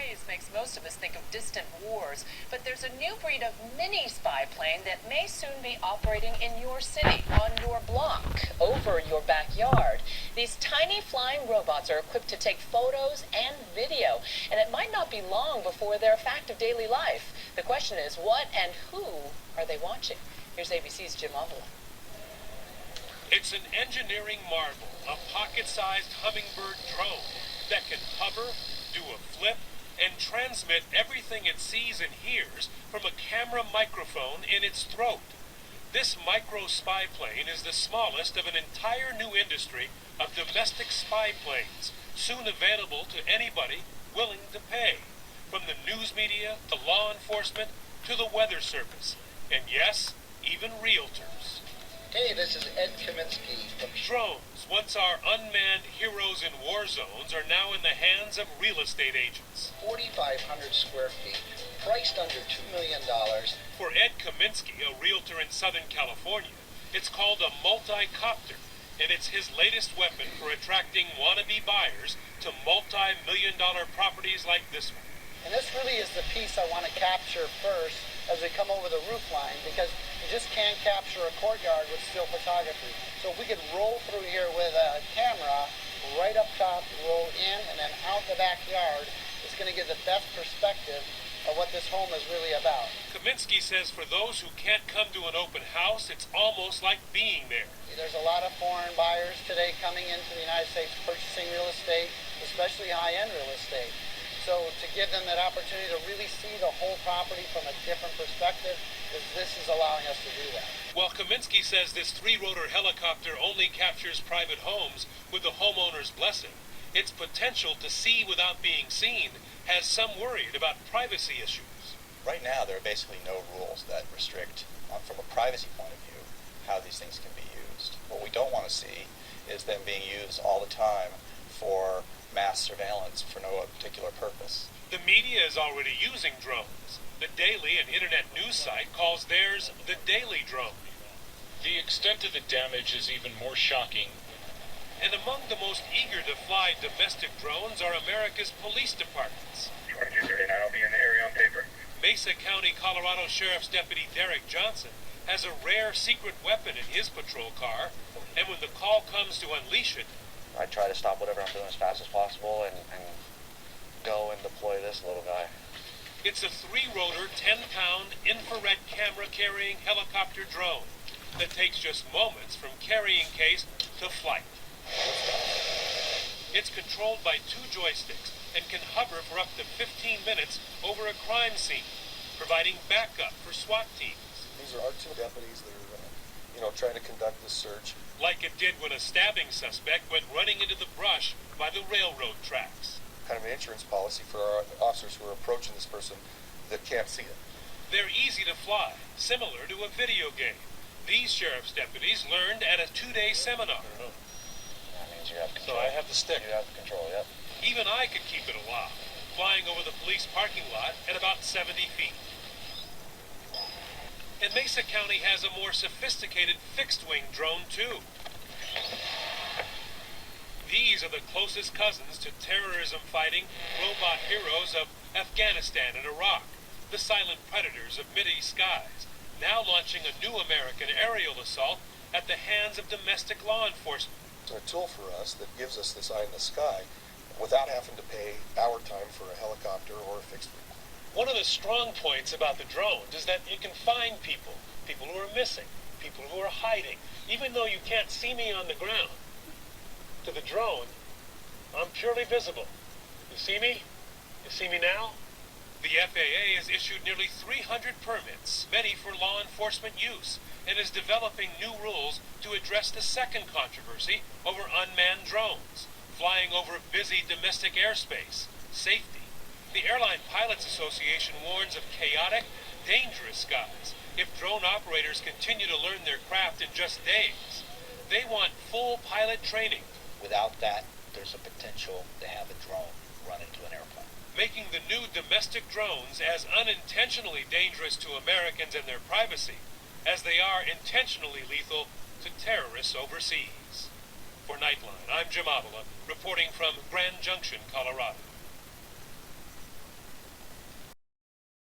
blaze makes most of us think of distant wars, but there's a new breed of mini spy plane that may soon be operating in your city, on your block, over your backyard. These tiny flying robots are equipped to take photos and video, and it might not be long before they're a fact of daily life. The question is, what and who are they watching? Here's ABC's Jim Avila. It's an engineering marvel, a pocket-sized hummingbird drone that can hover, do a flip, and transmit everything it sees and hears from a camera microphone in its throat. This micro spy plane is the smallest of an entire new industry of domestic spy planes, soon available to anybody willing to pay, from the news media to law enforcement to the weather service, and yes, even realtors. Hey, this is Ed Kaminsky from Drones, once our unmanned heroes in war zones, are now in the hands of real estate agents. 4,500 square feet, priced under $2 million. For Ed Kaminsky, a realtor in Southern California, it's called a multi-copter, and it's his latest weapon for attracting wannabe buyers to multi-million-dollar properties like this one. And this really is the piece I want to capture first as we come over the roof line, because you just can't capture a courtyard with still photography. So if we could roll through here with a camera, right up top, roll in, and then out the backyard, it's going to give the best perspective of what this home is really about. Kaminsky says for those who can't come to an open house, it's almost like being there. There's a lot of foreign buyers today coming into the United States purchasing real estate, especially high-end real estate. So to give them that opportunity to really see the whole property from a different perspective, this is allowing us to do that. While Kaminsky says this 3-rotor helicopter only captures private homes with the homeowner's blessing, its potential to see without being seen has some worried about privacy issues. Right now, there are basically no rules that restrict, from a privacy point of view, how these things can be used. What we don't want to see is them being used all the time for mass surveillance for no particular purpose. The media is already using drones. The Daily, an internet news site, calls theirs the Daily Drone. The extent of the damage is even more shocking. And among the most eager to fly domestic drones are America's police departments. 2239, I'll be in the area on paper. Mesa County, Colorado Sheriff's Deputy Derek Johnson has a rare secret weapon in his patrol car, and when the call comes to unleash it, I try to stop whatever I'm doing as fast as possible and go and deploy this little guy. It's a 3-rotor, 10-pound infrared camera-carrying helicopter drone that takes just moments from carrying case to flight. It's controlled by 2 joysticks and can hover for up to 15 minutes over a crime scene, providing backup for SWAT teams. These are our 2 deputies that are, trying to conduct this search. Like it did when a stabbing suspect went running into the brush by the railroad tracks. Kind of an insurance policy for our officers who are approaching this person that can't see it. They're easy to fly, similar to a video game. These sheriff's deputies learned at a 2-day seminar. That means you have control. So I have the stick. You have the control, yep. Even I could keep it aloft, flying over the police parking lot at about 70 feet. And Mesa County has a more sophisticated fixed-wing drone, too. These are the closest cousins to terrorism-fighting robot heroes of Afghanistan and Iraq, the silent predators of Mideast skies, now launching a new American aerial assault at the hands of domestic law enforcement. It's a tool for us that gives us this eye in the sky without having to pay our time for a helicopter or a fixed wing. One of the strong points about the drones is that you can find people who are missing, people who are hiding, even though you can't see me on the ground. To the drone, I'm purely visible. You see me? You see me now? The FAA has issued nearly 300 permits, many for law enforcement use, and is developing new rules to address the second controversy over unmanned drones, flying over busy domestic airspace, safety. The Airline Pilots Association warns of chaotic, dangerous skies if drone operators continue to learn their craft in just days. They want full pilot training. Without that, there's a potential to have a drone run into an airplane. Making the new domestic drones as unintentionally dangerous to Americans and their privacy as they are intentionally lethal to terrorists overseas. For Nightline, I'm Jim Avila, reporting from Grand Junction, Colorado.